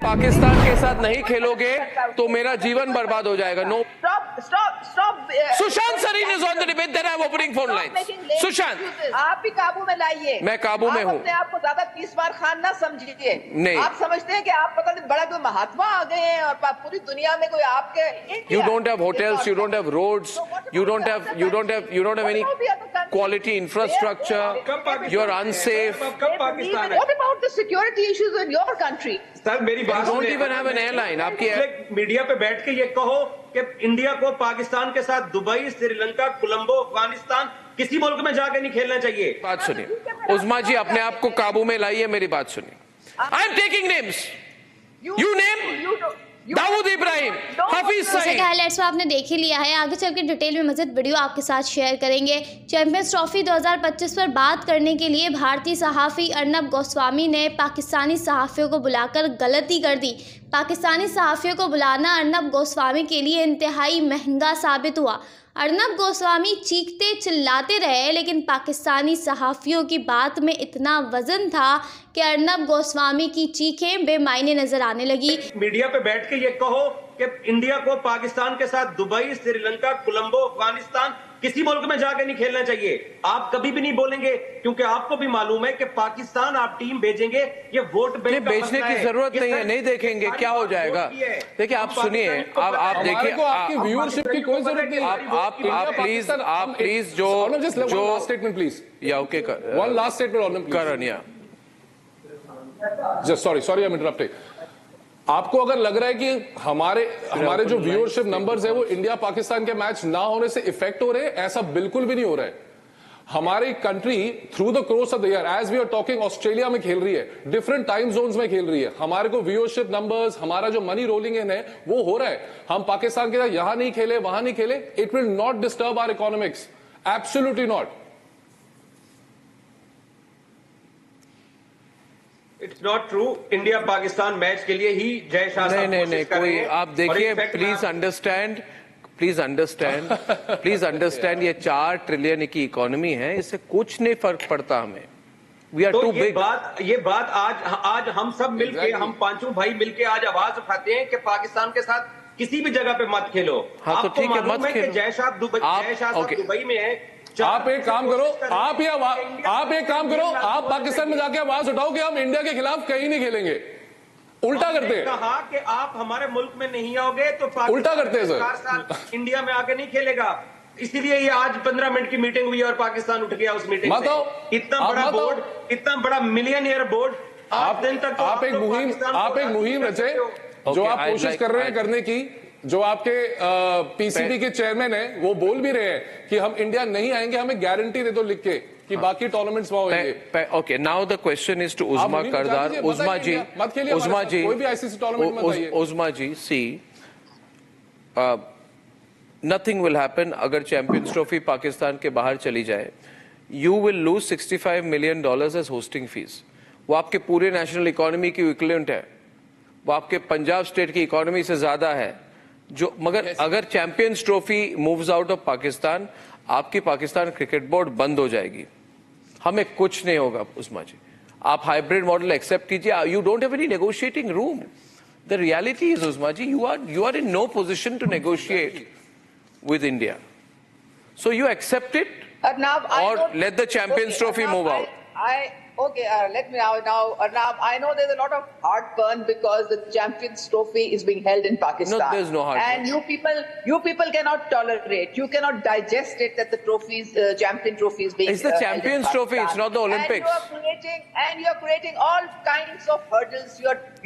पाकिस्तान के साथ नहीं खेलोगे तो मेरा जीवन बर्बाद हो जाएगा। No stop. Sushant Sareen is on the debate, then I am opening phone lines. Sushant, आप भी काबू में लाइए। मैं काबू में हूँ। अपने आप को ज्यादा 30 बार खान ना समझिए। नहीं, आप समझते हैं कि आप पता नहीं बड़ा कोई महात्मा आ गए हैं और पूरी दुनिया में कोई आपके। You don't have hotels, you don't have roads, you don't have any quality infrastructure. You're unsafe. What about the security issues in your country? Sir मेरी बात don't even have an airline. आपकी मीडिया पे बैठ के ये कहो कि India को पाकिस्तान के साथ दुबई, श्रीलंका, कोलंबो, अफगानिस्तान किसी मुल्क में जाके नहीं खेलना चाहिए। बात सुनिए उस्मा जी, अपने आप को काबू में लाइए, मेरी बात सुनिए। I am taking names, you name Dawood Ibrahim, Hafiz Saeed. Highlights में आपने देख ही लिया है, आगे चल के डिटेल में मज़ीद वीडियो आपके साथ शेयर करेंगे। चैंपियंस ट्रॉफी 2025 पर बात करने के लिए भारतीय सहाफ़ी अर्नब गोस्वामी ने पाकिस्तानी सहाफ़ियों को बुलाकर गलती कर दी। पाकिस्तानी सहाफ़ियों को बुलाना अर्नब गोस्वामी के लिए इंतहाई महंगा साबित हुआ। अर्नब गोस्वामी चीखते चिल्लाते रहे, लेकिन पाकिस्तानी सहाफ़ियों की बात में इतना वजन था कि अर्नब गोस्वामी की चीखें बेमायने नजर आने लगी। मीडिया पे बैठ के ये कहो कि इंडिया को पाकिस्तान के साथ दुबई, श्रीलंका, कोलंबो, अफगानिस्तान किसी मुल्क में जाके नहीं खेलना चाहिए। आप कभी भी नहीं बोलेंगे क्योंकि आपको भी मालूम है कि पाकिस्तान आप टीम भेजेंगे, ये वोट बैंक बेचने की जरूरत नहीं है, नहीं देखेंगे क्या हो जाएगा। देखिए आप सुनिए, आप देखिए, आपकी व्यूअरशिप की कोई जरूरत नहीं। आप प्लीज जो स्टेटमेंट प्लीज, या ओके वन लास्ट स्टेटमेंट करण, या just sorry I am interrupting. आपको अगर लग रहा है कि हमारे जो व्यूअरशिप नंबर्स है वो इंडिया पाकिस्तान के मैच ना होने से इफेक्ट हो रहे हैं, ऐसा बिल्कुल भी नहीं हो रहा है। हमारी country through the course of the year as we are talking Australia में खेल रही है, डिफरेंट टाइम जोन्स में खेल रही है। हमारे को व्यूअरशिप नंबर्स, हमारा जो मनी रोलिंग इन है वो हो रहा है। हम पाकिस्तान के साथ यहां नहीं खेले, वहां नहीं खेले, it will not disturb our economics, absolutely not. It's not true. India Pakistan match के लिए ही जय शाह साहब नहीं कोई, आप देखिए, प्लीज अंडरस्टैंड ये 4 ट्रिलियन की इकोनॉमी है, इससे कुछ नहीं फर्क पड़ता हमें। We are too big. ये बात आज हम सब मिलके, हम पांचों भाई मिलके आज आवाज उठाते हैं कि पाकिस्तान के साथ किसी भी जगह पे मत खेलो। हाँ तो ठीक है, मत खेलो। जय शाह दुबई में है। आप एक काम करो, आप एक काम करो, आप पाकिस्तान में जाके आवाज उठाओ कि हम इंडिया के खिलाफ कहीं नहीं खेलेंगे। उल्टा करते हैं। कहा कि आप हमारे मुल्क में नहीं आओगे तो उल्टा करते हैं सर। 4 साल इंडिया में आके नहीं खेलेगा। इसीलिए ये आज 15 मिनट की मीटिंग हुई और पाकिस्तान उठ गया उस मीटिंग से। इतना बड़ा बोर्ड, इतना बड़ा मिलियनियर बोर्ड, 8 दिन तक आप एक मुहिम रचे, जो आप कोशिश कर रहे हैं करने की। जो आपके पीसीबी के चेयरमैन है वो बोल भी रहे हैं कि हम इंडिया नहीं आएंगे, हमें गारंटी दे दो लिख के कि बाकी टूर्नामेंट्स वहां होंगे। Okay, now the question is to Usma Kardar. Usma ji, कोई भी आईसीसी टूर्नामेंट में बताइए। Usma ji, see nothing will happen अगर चैंपियंस ट्रॉफी पाकिस्तान के बाहर चली जाए। You will lose $65 million as hosting fees. वो आपके पूरे नेशनल इकोनॉमी की इक्विवेलेंट है, वो आपके पंजाब स्टेट की इकोनॉमी से ज्यादा है। मगर अगर Champions trophy moves out of Pakistan, आपकी पाकिस्तान क्रिकेट बोर्ड बंद हो जाएगी। हमें कुछ नहीं होगा उस्मा जी, आप हाइब्रिड मॉडल एक्सेप्ट कीजिए। You don't have any negotiating room. The reality is Usma ji, you are in no position to negotiate with India, so you accept it और let the Champions Trophy move out. Okay, let me now, Arnab, I know there's a lot of heartburn because the Champions Trophy is being held in Pakistan. No, there's no heartburn. And you people cannot tolerate, you cannot digest it that the trophies, Champion Trophy is being It's the Champions Trophy, it's not the Olympics. And you're creating all kinds of hurdles.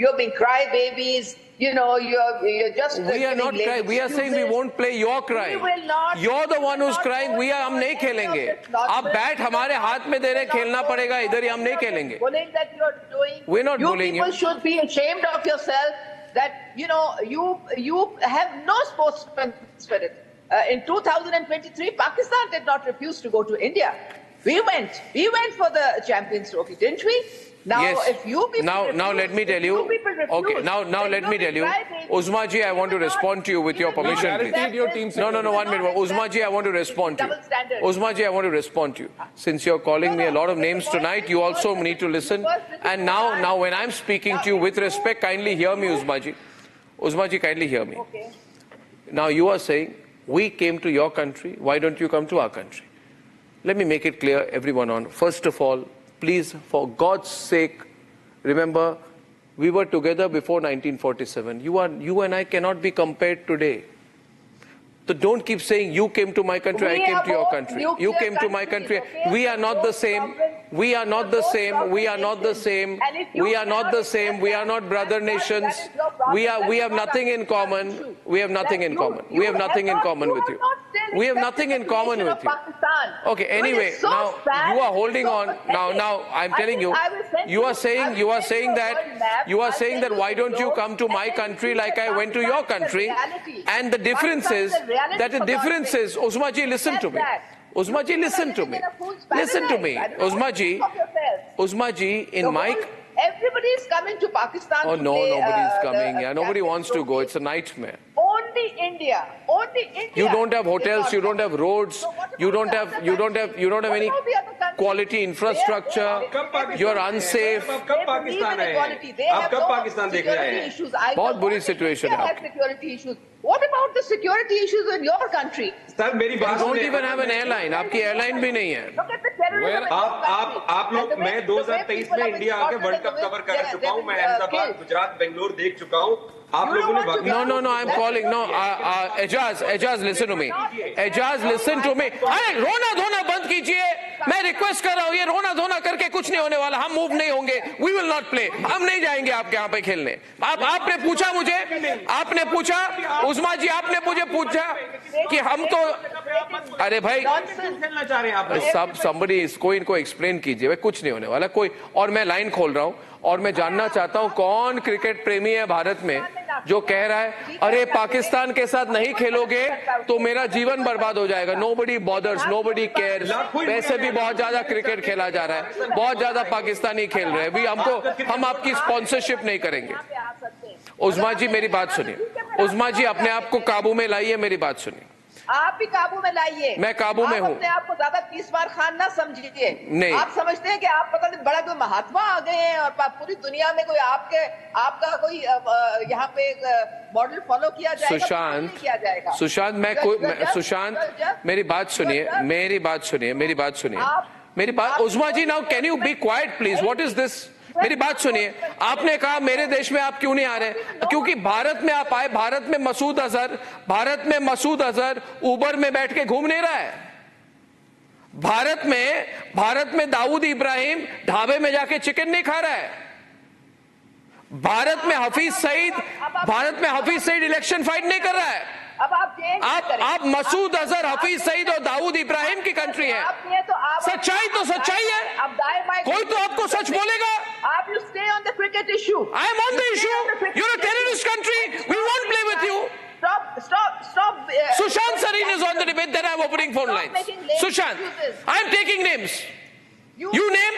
You're being crybabies. You know, you're just. We are not crying. We are saying we won't play. You're crying. We will not. You're the one who's crying. हम नहीं खेलेंगे। आप bat हमारे हाथ में दे रहे, खेलना पड़ेगा इधर ही, हम नहीं खेलेंगे। Bullying that you're doing. We're not bullying you. You people should be ashamed of yourself that you have no sportsman spirit. In 2023, Pakistan did not refuse to go to India. We went for the Champions Trophy, didn't we? Now, Yes. if you people Now let me tell you. Okay, now let me tell you. Uzma ji, I want to respond to you with your permission, please. Guaranteed your team No, 1 minute. Uzma ji, I want to respond to you. Double standard. Uzma ji, I want to respond to you. Since you're calling me a lot of names tonight, you also need to listen. And now when I'm speaking to you with respect, kindly hear me, Uzma ji. Uzma ji, kindly hear me. Okay. Now you are saying, we came to your country, why don't you come to our country? Let me make it clear, everyone on. First of all, please, for God's sake, remember, we were together before 1947. You and I cannot be compared today. So don't keep saying, you came to my country, I came to your country. You came to my country. We are not the same. We are not the same. We are not the same. We are not the same. We are not brother nations. We have nothing in common. We have nothing in common. We have nothing in common with you. We have nothing in common with you. Okay, anyway, now you are holding on. Now I'm telling you, you are saying that why don't you come to my country like I went to your country? And the difference is that Uzma ji, listen to me. Uzma ji, listen to me. Listen to me. Uzma ji, in my... Everybody is coming to Pakistan. Oh no, nobody is coming. Yeah, nobody wants to go. It's a nightmare. Only India. You don't have hotels. You don't have roads. You don't have any quality infrastructure. You're unsafe. अब कब पाकिस्तान है? आप कब पाकिस्तान देख रहे हैं? बहुत बुरी situation है आपकी. Security issues. What about the security issues in your country? Sir मेरी You बात don't सुनिए. even have an airline. आपकी airline भी नहीं है. Look at the terrorism in your आप country. लोग, मैं 2023 में इंडिया आके वर्ल्ड कप कवर कर चुका हूँ. मैं अहमदाबाद, गुजरात, बेंगलुरु देख चुका हूँ. आप लोगों ने बाकी No, I'm calling. No, Ejaz, listen to me. Ejaz, listen to me. अरे रोना धोना बंद कीजिए. मैं रिक्वेस्ट कर रहा हूँ, ये रोना धोना करके कुछ नहीं होने वाला. हम मूव नहीं होंगे. We will not play. हम नहीं जाएंगे आपके यहाँ पे खेलने. आपने पूछा मुझे, आपने पूछा, उस्मा जी आपने मुझे पूछा कि हमको, अरे भाई खेलना चाह रहे हैं आप. somebody इसको इनको एक्सप्लेन कीजिए. भाई कुछ नहीं होने वाला कोई. और मैं लाइन खोल रहा हूँ और मैं जानना चाहता हूँ कौन क्रिकेट प्रेमी है भारत में जो कह रहा है अरे पाकिस्तान के साथ नहीं खेलोगे तो मेरा जीवन बर्बाद हो जाएगा. Nobody bothers, nobody cares. वैसे भी बहुत ज्यादा क्रिकेट खेला जा रहा है, बहुत ज्यादा पाकिस्तानी खेल रहे हैं. भी हम आपकी स्पॉन्सरशिप नहीं करेंगे. उस्मा जी मेरी बात सुनिए. उस्मा जी अपने आप को काबू में लाइए. मेरी बात सुनिए. आप भी काबू में लाइए. मैं काबू में हूँ. अपने आप को ज्यादा 30 बार खान ना समझिए. नहीं. आप समझते हैं कि आप पता नहीं बड़ा कोई महात्मा आ गए हैं और पूरी दुनिया में कोई आपका कोई यहाँ पे मॉडल फॉलो किया जाएगा. सुशांत मेरी बात सुनिए. Usma ji now can you be quiet please. What is this? मेरी बात सुनिए. आपने कहा मेरे देश में आप क्यों नहीं आ रहे? क्योंकि भारत में आप आए. भारत में मसूद अजहर ऊबर में बैठ के घूम नहीं रहा है. भारत में दाऊद इब्राहिम ढाबे में जाके चिकन नहीं खा रहा है. भारत में हफीज सईद इलेक्शन फाइट नहीं कर रहा है. आप मसूद अजहर, हफीज सईद और दाऊद इब्राहिम की कंट्री है. सच्चाई तो सच्चाई है. कोई तो आपको सच बोलेगा. आप you stay on the cricket issue. I am on the issue. You're a terrorist country. We won't play with you. Stop. Sushant Sareen is on the debate. Then I'm opening phone lines. Sushant, I'm taking names. You name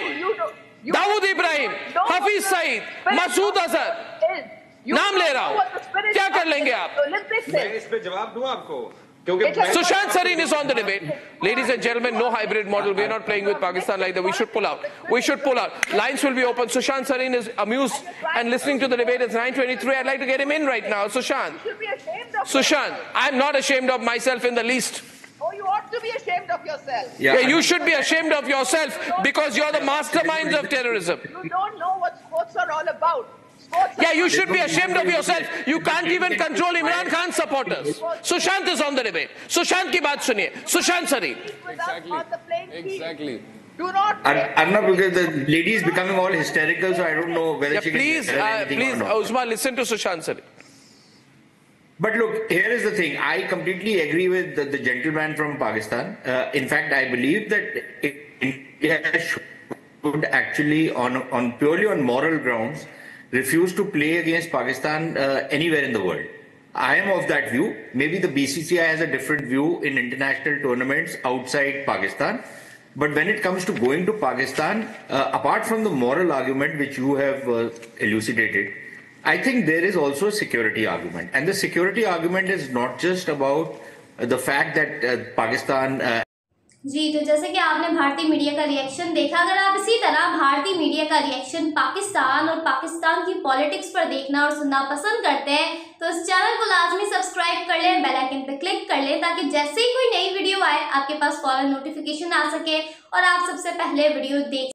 Dawood Ibrahim, Hafiz Saeed, Masood Azhar. नाम ले रहा हूँ. क्या कर लेंगे आप? मैं इस पे जवाब दूं आपको क्योंकि Sushant Sareen is on the debate. Ladies and gentlemen, no hybrid model. We are not playing with Pakistan like that. We should pull out. Lines will be open. Sushant Sareen is amused and listening to the debate. It's 9:23. I'd like to get him in right now. Sushant, I'm not ashamed of myself in the least. Oh, you ought to be ashamed of yourself. Yeah, you should be ashamed of yourself because you're the masterminds of terrorism. You don't know what sports are all about. Yeah, you should be ashamed of yourself. You can't even control Imran Khan's supporters. Sushant is on the debate. Sushant की बात सुनिए. Sushant Sareen. Exactly. Do not. Arnab, because the lady is becoming all hysterical, so I don't know whether Yeah, she please, can tell anything or not. Uzma, listen to Sushant Sareen. But look, here is the thing. I completely agree with the gentleman from Pakistan. In fact, I believe that India should actually, purely on moral grounds, refuse to play against Pakistan anywhere in the world. I am of that view. Maybe the BCCI has a different view in international tournaments outside Pakistan. But when it comes to going to Pakistan, apart from the moral argument which you have elucidated, I think there is also a security argument. And the security argument is not just about the fact that Pakistan जी, तो जैसे कि आपने भारतीय media का reaction देखा, अगर आप इसी तरह भारतीय मीडिया का रिएक्शन पाकिस्तान और पाकिस्तान की पॉलिटिक्स पर देखना और सुनना पसंद करते हैं तो इस चैनल को लाजमी सब्सक्राइब कर लें, बेल आइकन पे क्लिक कर लें ताकि जैसे ही कोई नई वीडियो आए आपके पास फौरन नोटिफिकेशन आ सके और आप सबसे पहले वीडियो देख